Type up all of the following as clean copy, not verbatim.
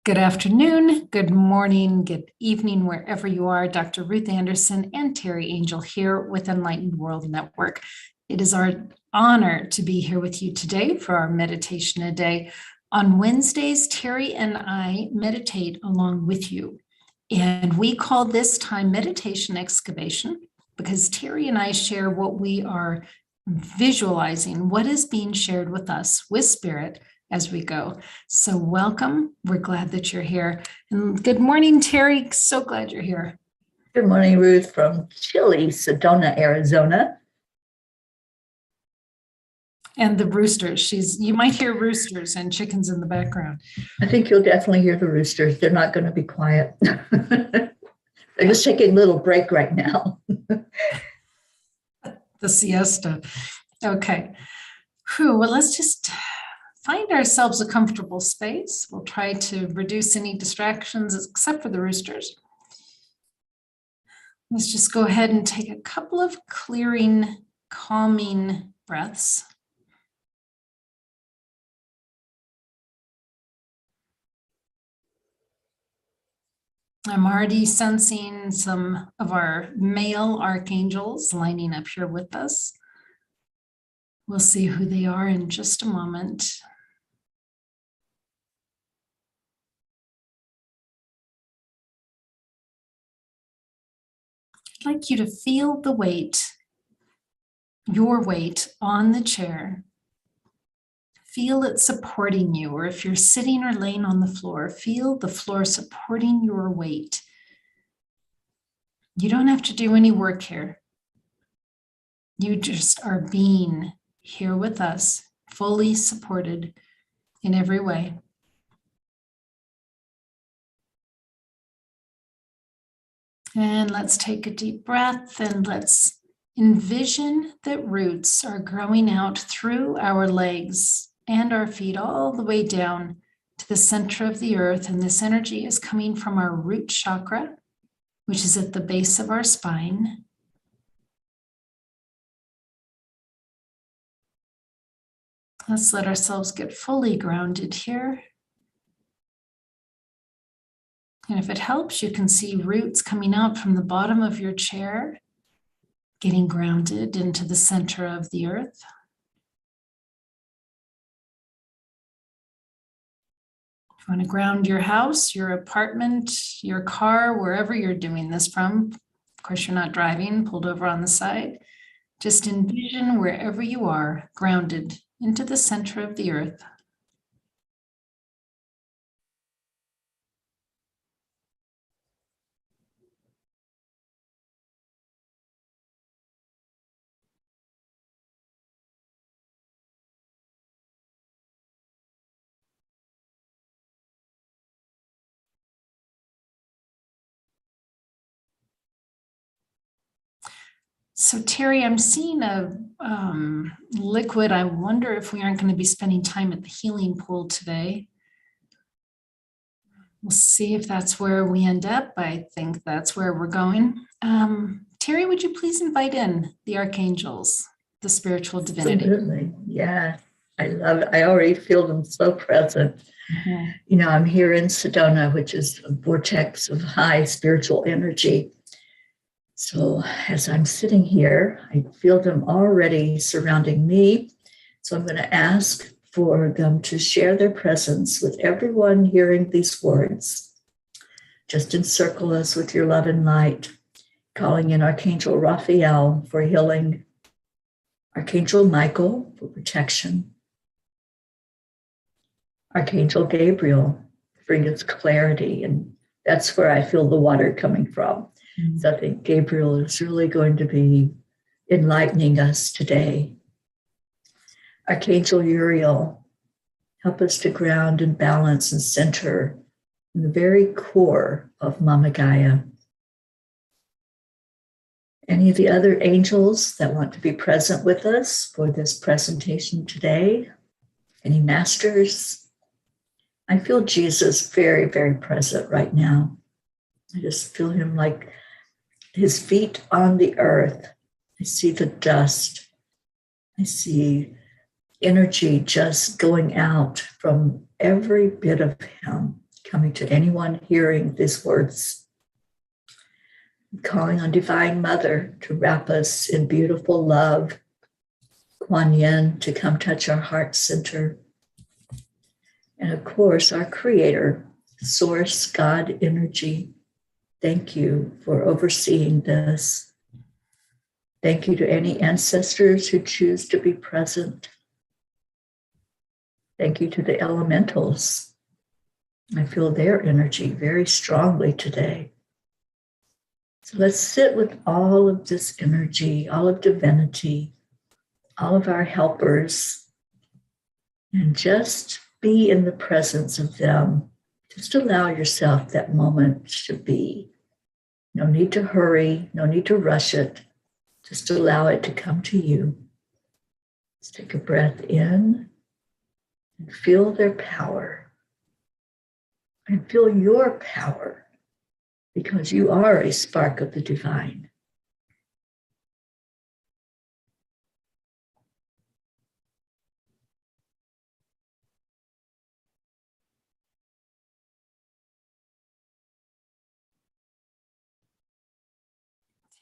Good afternoon, good morning, good evening, wherever you are. Dr. Ruth Anderson and Teri Angel here with Enlightened World Network. It is our honor to be here with you today for our meditation a day. On Wednesdays, Teri and I meditate along with you. And we call this time meditation excavation because Teri and I share what we are visualizing, what is being shared with us with Spirit as we go. So welcome. We're glad that you're here. And good morning, Teri. So glad you're here. Good morning, Ruth, from chilly Sedona, Arizona. And the roosters. You might hear roosters and chickens in the background. I think you'll definitely hear the roosters. They're not going to be quiet. They're just taking a little break right now. The siesta. Okay. Whew, well, let's just find ourselves a comfortable space. We'll try to reduce any distractions except for the roosters. Let's just go ahead and take a couple of clearing, calming breaths. I'm already sensing some of our male archangels lining up here with us. We'll see who they are in just a moment. I'd like you to feel the weight, your weight on the chair. Feel it supporting you, or if you're sitting or laying on the floor, feel the floor supporting your weight. You don't have to do any work here. You just are being here with us, fully supported in every way. And let's take a deep breath and let's envision that roots are growing out through our legs and our feet all the way down to the center of the earth. And this energy is coming from our root chakra, which is at the base of our spine. Let's let ourselves get fully grounded here. And if it helps, you can see roots coming out from the bottom of your chair, getting grounded into the center of the earth. If you want to ground your house, your apartment, your car, wherever you're doing this from, of course, you're not driving, pulled over on the side. Just envision wherever you are, grounded into the center of the earth. So Teri, I'm seeing a liquid. I wonder if we aren't going to be spending time at the healing pool today. We'll see if that's where we end up. I think that's where we're going. Teri, would you please invite in the archangels, the spiritual divinity? Absolutely. Yeah, I love it. I already feel them so present. Mm-hmm. You know, I'm here in Sedona, which is a vortex of high spiritual energy. So as I'm sitting here, I feel them already surrounding me. So I'm going to ask for them to share their presence with everyone hearing these words. Just encircle us with your love and light, calling in Archangel Raphael for healing, Archangel Michael for protection, Archangel Gabriel for his clarity, and that's where I feel the water coming from. Mm-hmm. So I think Gabriel is really going to be enlightening us today. Archangel Uriel, help us to ground and balance and center in the very core of Mama Gaia. Any of the other angels that want to be present with us for this presentation today? Any masters? I feel Jesus very, very present right now. I just feel him like his feet on the earth. I see the dust. I see energy just going out from every bit of him. coming to anyone hearing these words. Calling on Divine Mother to wrap us in beautiful love. Kuan Yin to come touch our heart center. And of course, our Creator, Source, God, Energy. Thank you for overseeing this. Thank you to any ancestors who choose to be present. Thank you to the elementals. I feel their energy very strongly today. So let's sit with all of this energy, all of divinity, all of our helpers, and just be in the presence of them. Just allow yourself that moment to be. No need to hurry, no need to rush it. Just allow it to come to you. Let's take a breath in and feel their power. And feel your power, because you are a spark of the divine.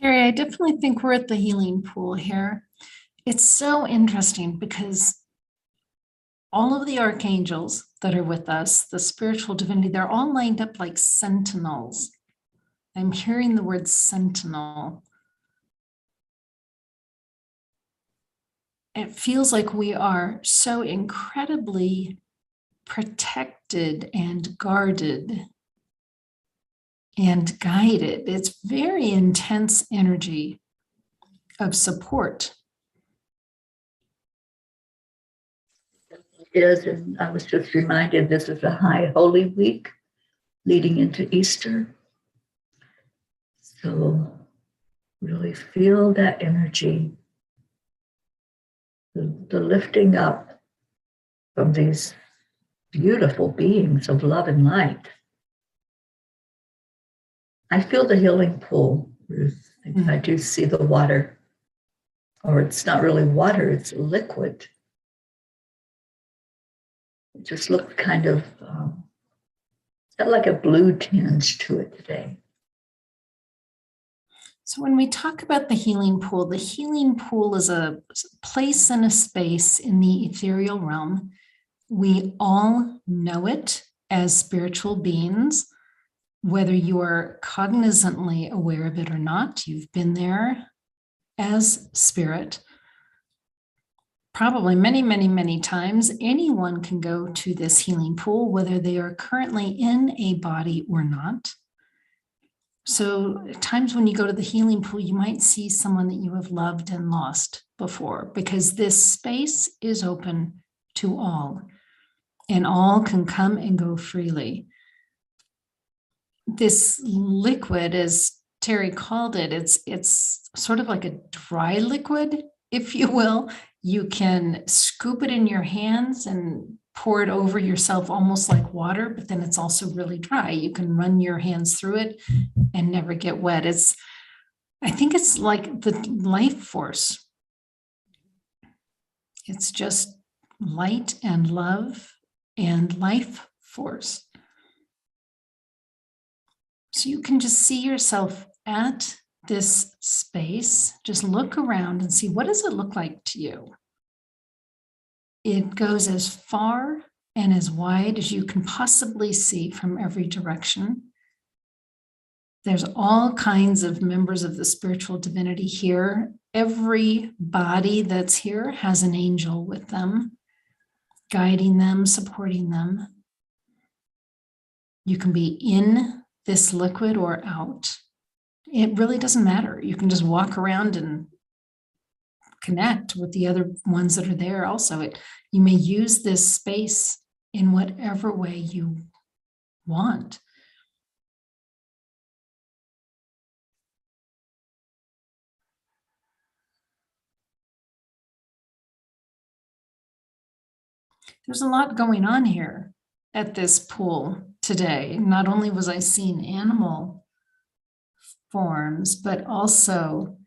Teri, I definitely think we're at the healing pool here. It's so interesting because all of the archangels that are with us, the spiritual divinity, they're all lined up like sentinels. I'm hearing the word sentinel. It feels like we are so incredibly protected and guarded and guided. It's very intense energy of support. Is, and I was just reminded, this is a high Holy Week leading into Easter. So really feel that energy, the lifting up from these beautiful beings of love and light. I feel the healing pool, Ruth. I do see the water, or it's not really water, it's a liquid. It just looked kind of, got like a blue tinge to it today. So when we talk about the healing pool is a place and a space in the ethereal realm. We all know it as spiritual beings, whether you are cognizantly aware of it or not. You've been there as spirit. Probably many, many, many times. Anyone can go to this healing pool, whether they are currently in a body or not. So times when you go to the healing pool, you might see someone that you have loved and lost before, because this space is open to all, and all can come and go freely. This liquid, as Teri called it, it's sort of like a dry liquid, if you will. You can scoop it in your hands and pour it over yourself almost like water, but then it's also really dry. You can run your hands through it and never get wet. I think it's like the life force. It's just light and love and life force. So you can just see yourself at this space. Just look around and see, what does it look like to you? It goes as far and as wide as you can possibly see from every direction. There's all kinds of members of the spiritual divinity here. Every body that's here has an angel with them, guiding them, supporting them. You can be in this liquid or out. It really doesn't matter. You can just walk around and connect with the other ones that are there also. You may use this space in whatever way you want. There's a lot going on here at this pool today. Not only was I seeing animal forms, but also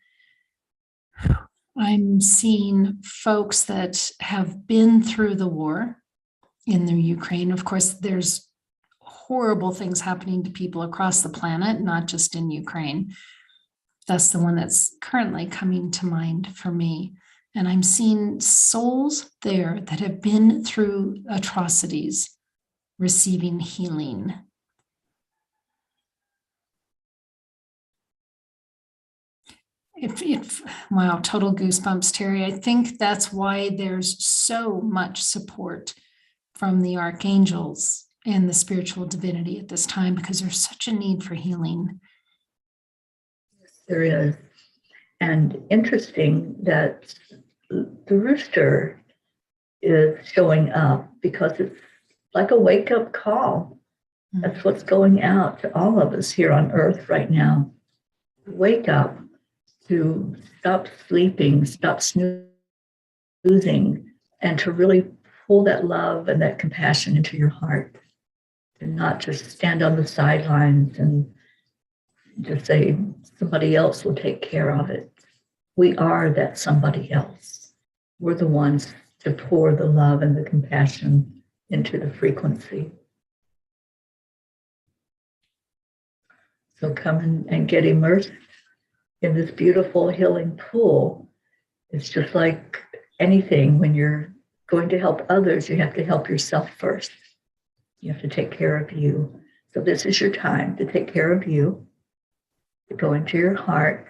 I'm seeing folks that have been through the war in the Ukraine. Of course, there's horrible things happening to people across the planet, not just in Ukraine. That's the one that's currently coming to mind for me. And I'm seeing souls there that have been through atrocities receiving healing. Wow, total goosebumps, Teri. I think that's why there's so much support from the archangels and the spiritual divinity at this time, because there's such a need for healing. There is. And interesting that the rooster is showing up because it's like a wake-up call. That's what's going out to all of us here on Earth right now. Wake up, to stop sleeping, stop snoozing, and to really pull that love and that compassion into your heart, and not just stand on the sidelines and just say somebody else will take care of it. We are that somebody else. We're the ones to pour the love and the compassion into the frequency. So come and get immersed in this beautiful healing pool. It's just like anything. When you're going to help others, you have to help yourself first. You have to take care of you. So this is your time to take care of you, to go into your heart,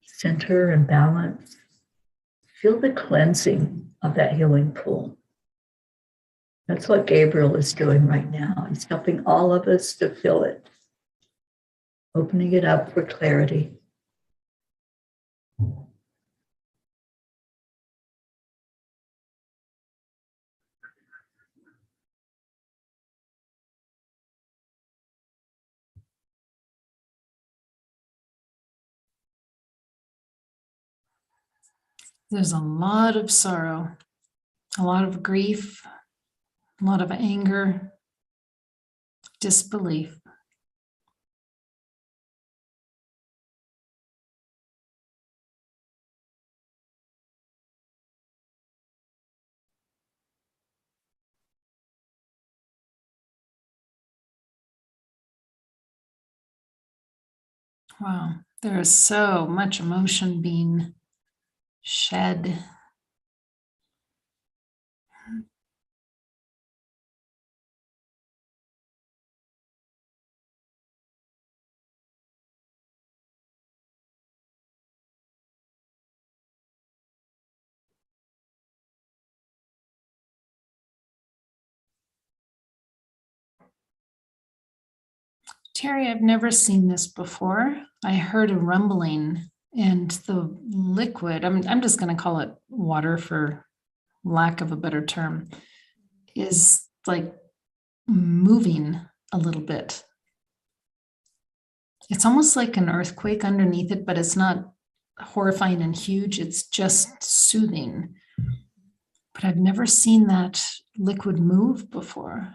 center and balance. Feel the cleansing of that healing pool. That's what Gabriel is doing right now. He's helping all of us to feel it, opening it up for clarity. There's a lot of sorrow, a lot of grief, a lot of anger, disbelief. Wow, there is so much emotion being shed. Teri, I've never seen this before. I heard a rumbling, and the liquid, I'm just going to call it water for lack of a better term, is like moving a little bit. It's almost like an earthquake underneath it, but it's not horrifying and huge. It's just soothing. But I've never seen that liquid move before.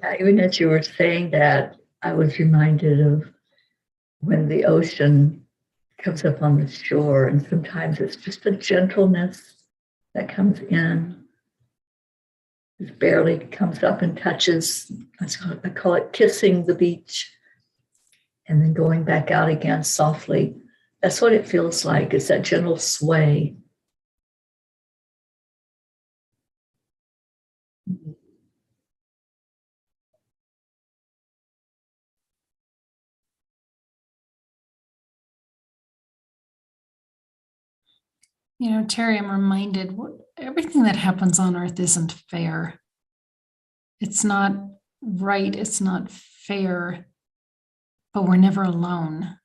Yeah, even as you were saying that, I was reminded of when the ocean comes up on the shore, and sometimes it's just a gentleness that comes in. It barely comes up and touches. I call it kissing the beach, and then going back out again softly. That's what it feels like. It's that gentle sway. You know, Teri, I'm reminded everything that happens on earth isn't fair. It's not right. It's not fair, but we're never alone.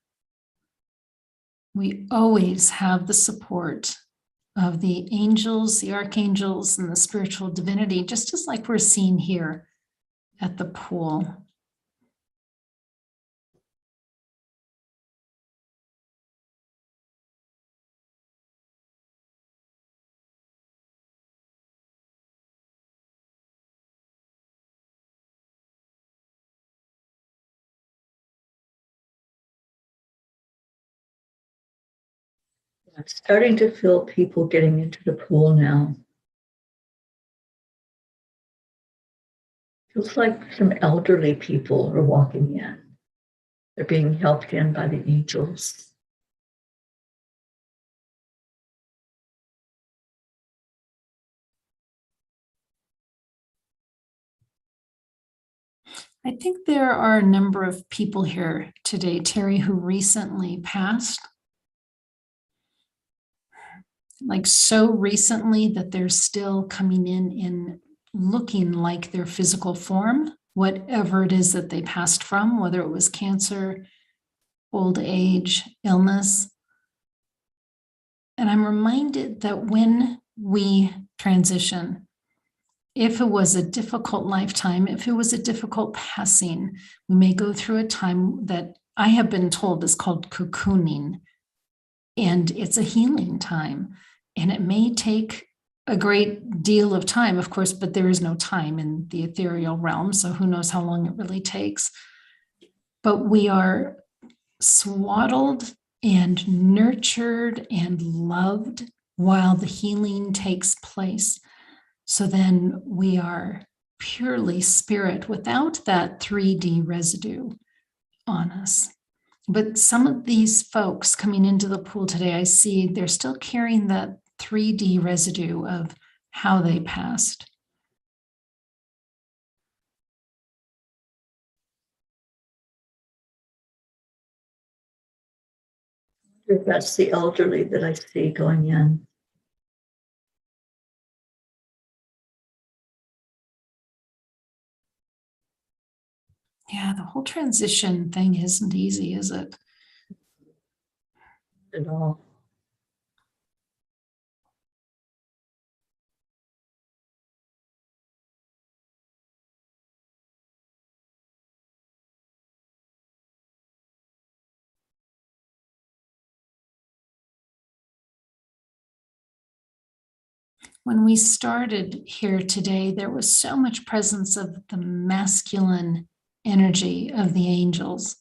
We always have the support of the angels, the archangels, and the spiritual divinity, just as like we're seeing here at the pool. I'm starting to feel people getting into the pool now. Feels like some elderly people are walking in. They're being helped in by the angels. I think there are a number of people here today, Teri, who recently passed. Like so recently that they're still coming in looking like their physical form, whatever it is that they passed from, whether it was cancer, old age, illness. And I'm reminded that when we transition, if it was a difficult lifetime, if it was a difficult passing, we may go through a time that I have been told is called cocooning. And it's a healing time. And it may take a great deal of time, of course, but there is no time in the ethereal realm. So who knows how long it really takes. But we are swaddled and nurtured and loved while the healing takes place. So then we are purely spirit without that 3D residue on us. But some of these folks coming into the pool today, I see they're still carrying that 3D residue of how they passed. That's the elderly that I see going in. Yeah, the whole transition thing isn't easy, is it? At all. When we started here today, there was so much presence of the masculine energy of the angels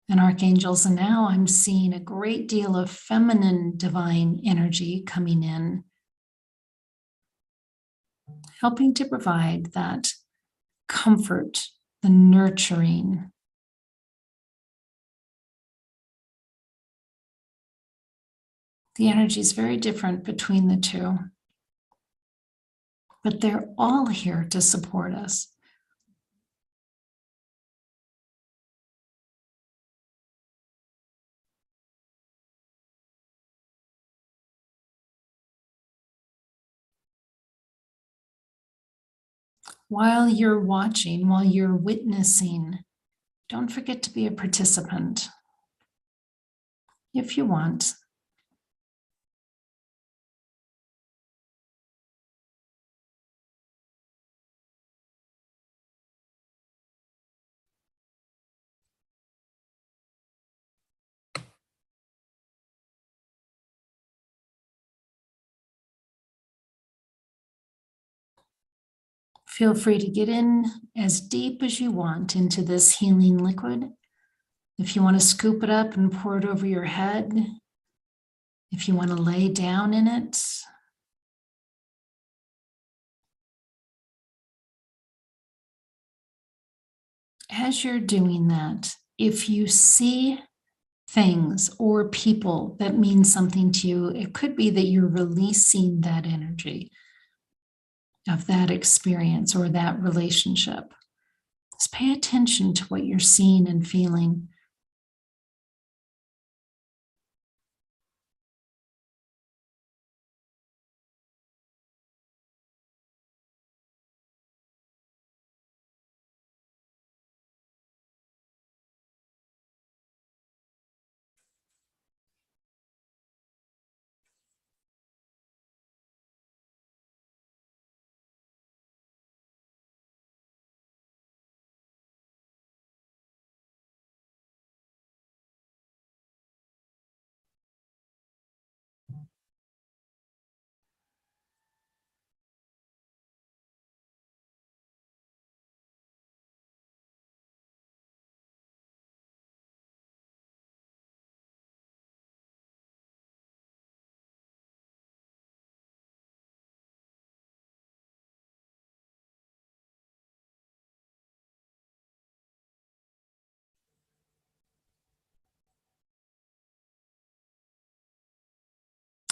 and archangels. And now I'm seeing a great deal of feminine divine energy coming in, helping to provide that comfort, the nurturing. The energy is very different between the two, but they're all here to support us. While you're watching, while you're witnessing, don't forget to be a participant if you want. Feel free to get in as deep as you want into this healing liquid. If you want to scoop it up and pour it over your head, if you want to lay down in it, as you're doing that, if you see things or people that mean something to you, it could be that you're releasing that energy of that experience or that relationship. Just pay attention to what you're seeing and feeling.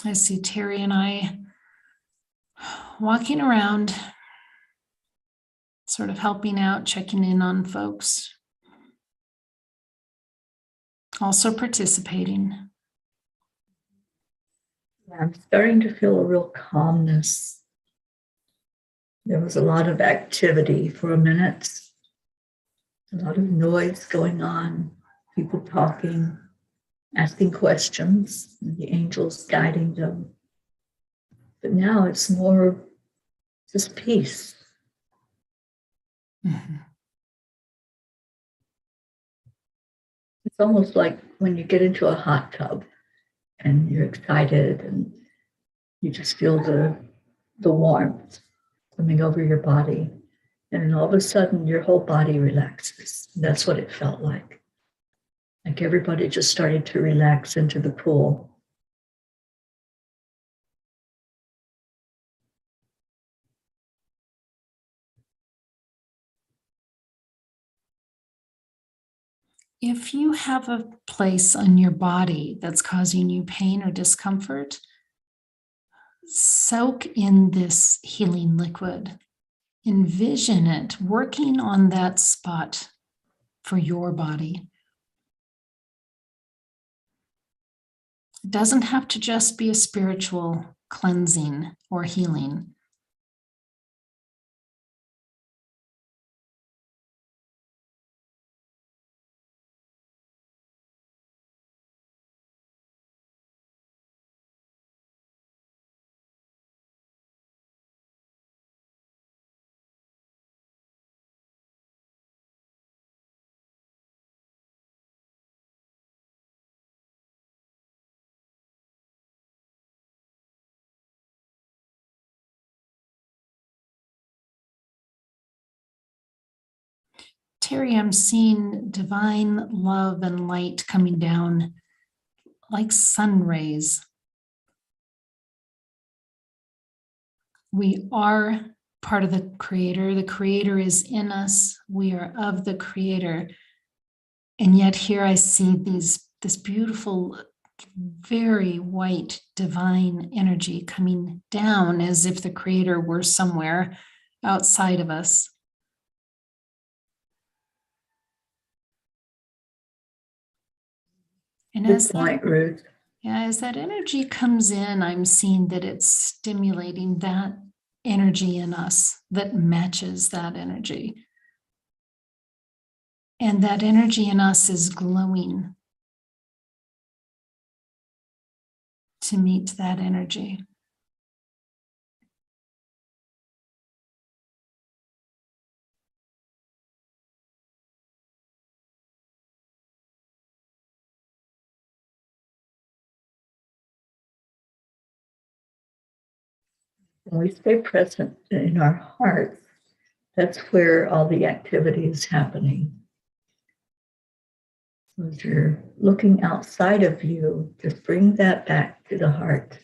I see Teri and I walking around, sort of helping out, checking in on folks, also participating. I'm starting to feel a real calmness. There was a lot of activity for a minute, a lot of noise going on, people talking, asking questions, and the angels guiding them. But now it's more just peace. Mm-hmm. It's almost like when you get into a hot tub and you're excited and you just feel the warmth coming over your body. And then all of a sudden, your whole body relaxes. That's what it felt like. Like everybody just started to relax into the pool. If you have a place on your body that's causing you pain or discomfort, soak in this healing liquid. Envision it working on that spot for your body. It doesn't have to just be a spiritual cleansing or healing. Teri, I'm seeing divine love and light coming down like sun rays. We are part of the Creator. The Creator is in us. We are of the Creator. And yet here I see this beautiful, very white divine energy coming down as if the Creator were somewhere outside of us. And Good point, Ruth. As that energy comes in, I'm seeing that it's stimulating that energy in us that matches that energy. And that energy in us is glowing to meet that energy. When we stay present in our hearts, that's where all the activity is happening. So as you're looking outside of you, just bring that back to the heart.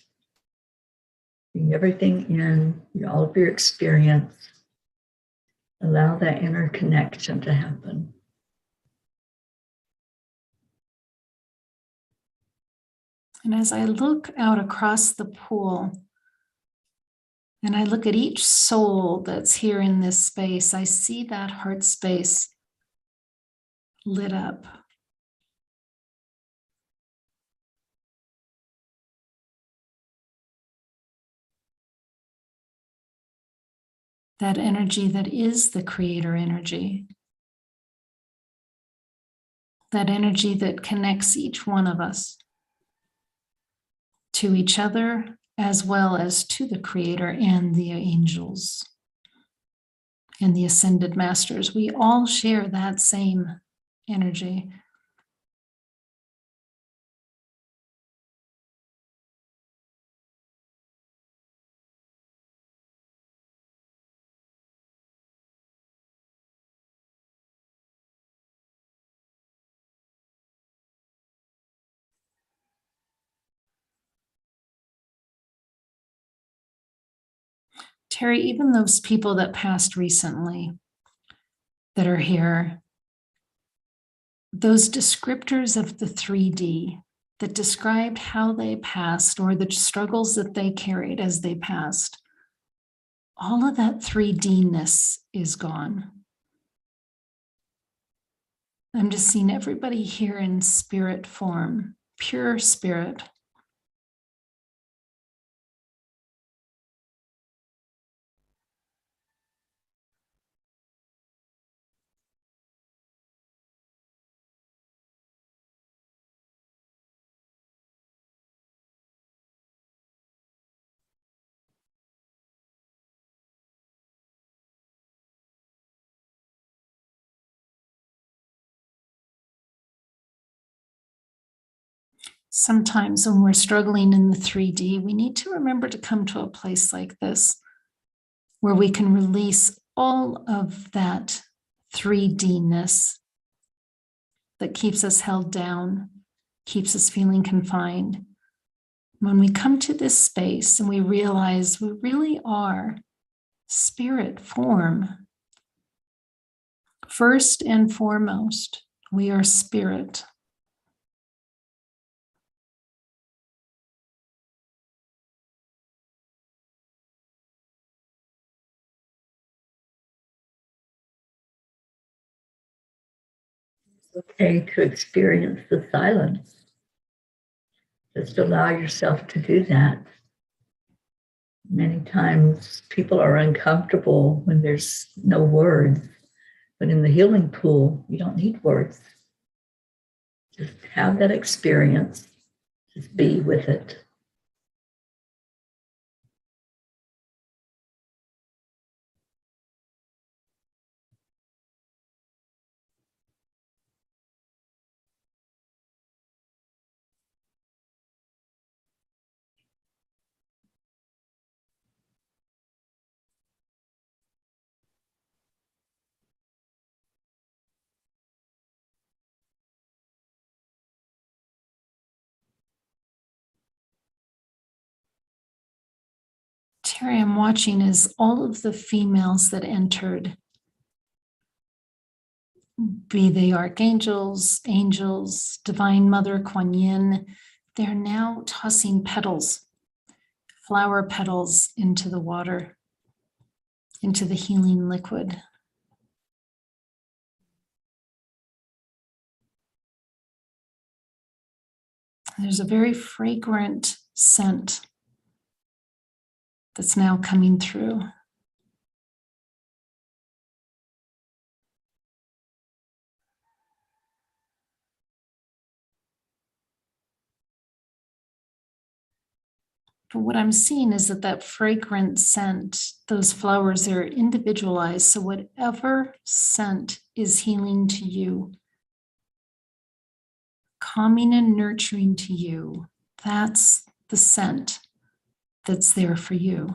Bring everything in, all of your experience. Allow that inner connection to happen. And as I look out across the pool, and I look at each soul that's here in this space, I see that heart space lit up. That energy that is the Creator energy. That energy that connects each one of us to each other, as well as to the Creator and the angels and the ascended masters. We all share that same energy. Teri, even those people that passed recently that are here, those descriptors of the 3D, that described how they passed or the struggles that they carried as they passed, all of that 3D-ness is gone. I'm just seeing everybody here in spirit form, pure spirit. Sometimes when we're struggling in the 3D, we need to remember to come to a place like this where we can release all of that 3D-ness that keeps us held down, keeps us feeling confined. When we come to this space and we realize we really are spirit form, first and foremost, we are spirit. Okay to experience the silence. Just allow yourself to do that. Many times people are uncomfortable when there's no words, but in the healing pool, you don't need words. Just have that experience, just be with it. Teri, I'm watching as all of the females that entered, be they archangels, angels, Divine Mother Kuan Yin, they're now tossing petals, flower petals into the water, into the healing liquid. There's a very fragrant scent that's now coming through. But what I'm seeing is that that fragrant scent, those flowers are individualized. So whatever scent is healing to you, calming and nurturing to you, that's the scent that's there for you.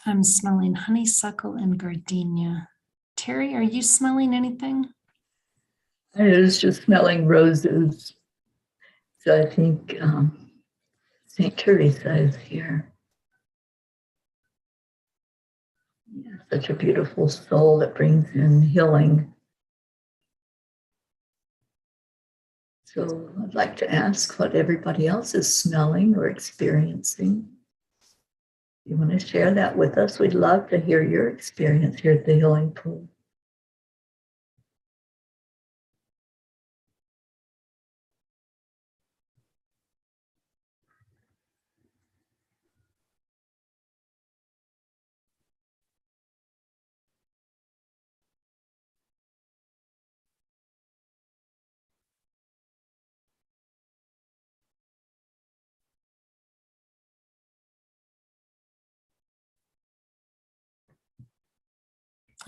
I'm smelling honeysuckle and gardenia. Teri, are you smelling anything? I was just smelling roses. So I think St. Teresa is here. Yeah, such a beautiful soul that brings in healing. So I'd like to ask what everybody else is smelling or experiencing. If you want to share that with us, we'd love to hear your experience here at the Healing Pool.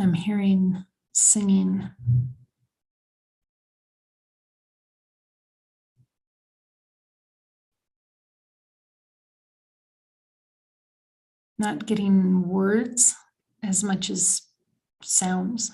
I'm hearing singing. Not getting words as much as sounds.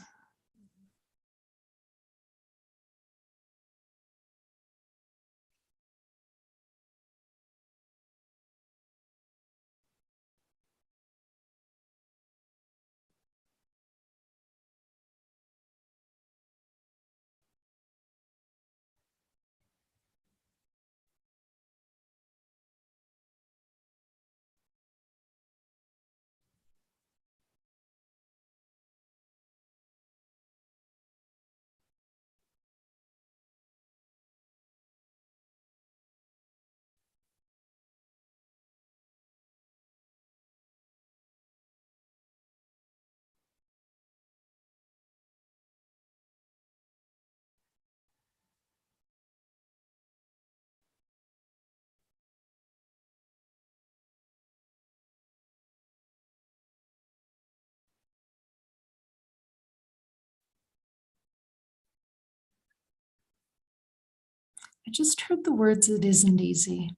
I just heard the words, "It isn't easy."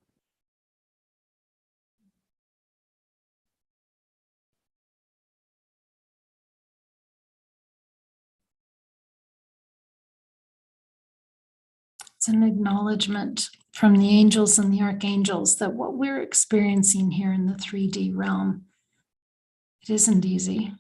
It's an acknowledgement from the angels and the archangels that what we're experiencing here in the 3D realm, it isn't easy.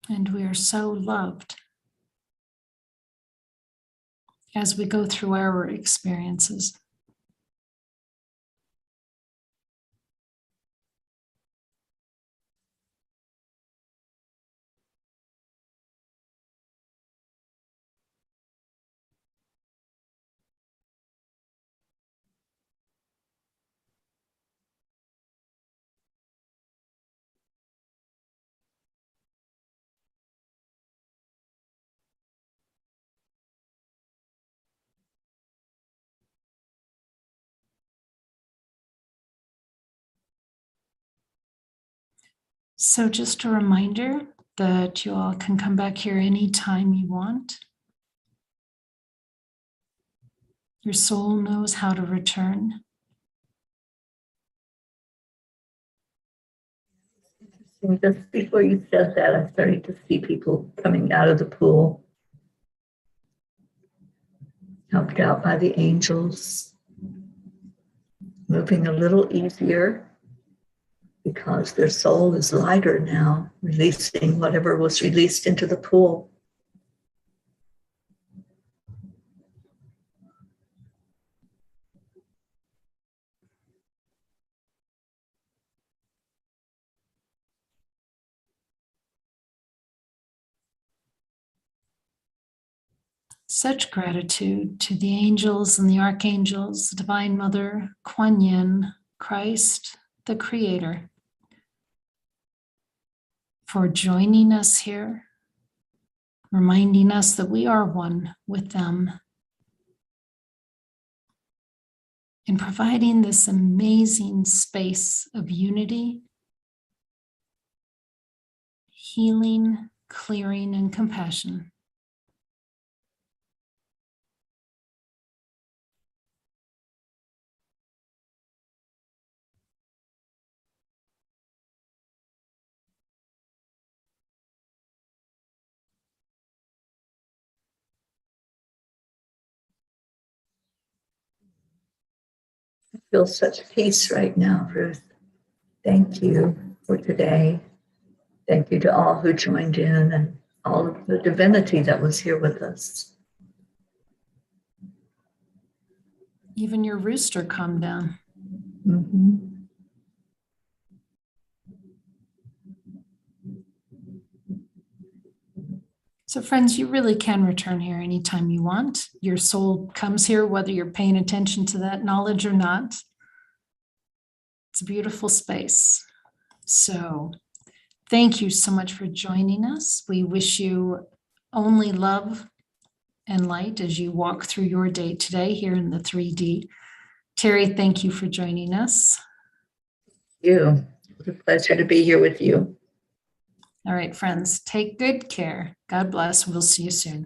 And we are so loved as we go through our experiences. So just a reminder that you all can come back here anytime you want. Your soul knows how to return. And just before you said that, I started to see people coming out of the pool, helped out by the angels, moving a little easier because their soul is lighter now, releasing whatever was released into the pool. Such gratitude to the angels and the archangels, Divine Mother, Kuan Yin, Christ, the Creator, for joining us here, reminding us that we are one with them, and providing this amazing space of unity, healing, clearing, and compassion. I feel such peace right now, Ruth. Thank you for today. Thank you to all who joined in and all of the divinity that was here with us. Even your rooster calmed down. Mm-hmm. So, friends, you really can return here anytime you want. Your soul comes here, whether you're paying attention to that knowledge or not. It's a beautiful space. So, thank you so much for joining us. We wish you only love and light as you walk through your day today here in the 3D. Teri, thank you for joining us. You. It's a pleasure to be here with you. All right, friends, take good care. God bless. We'll see you soon.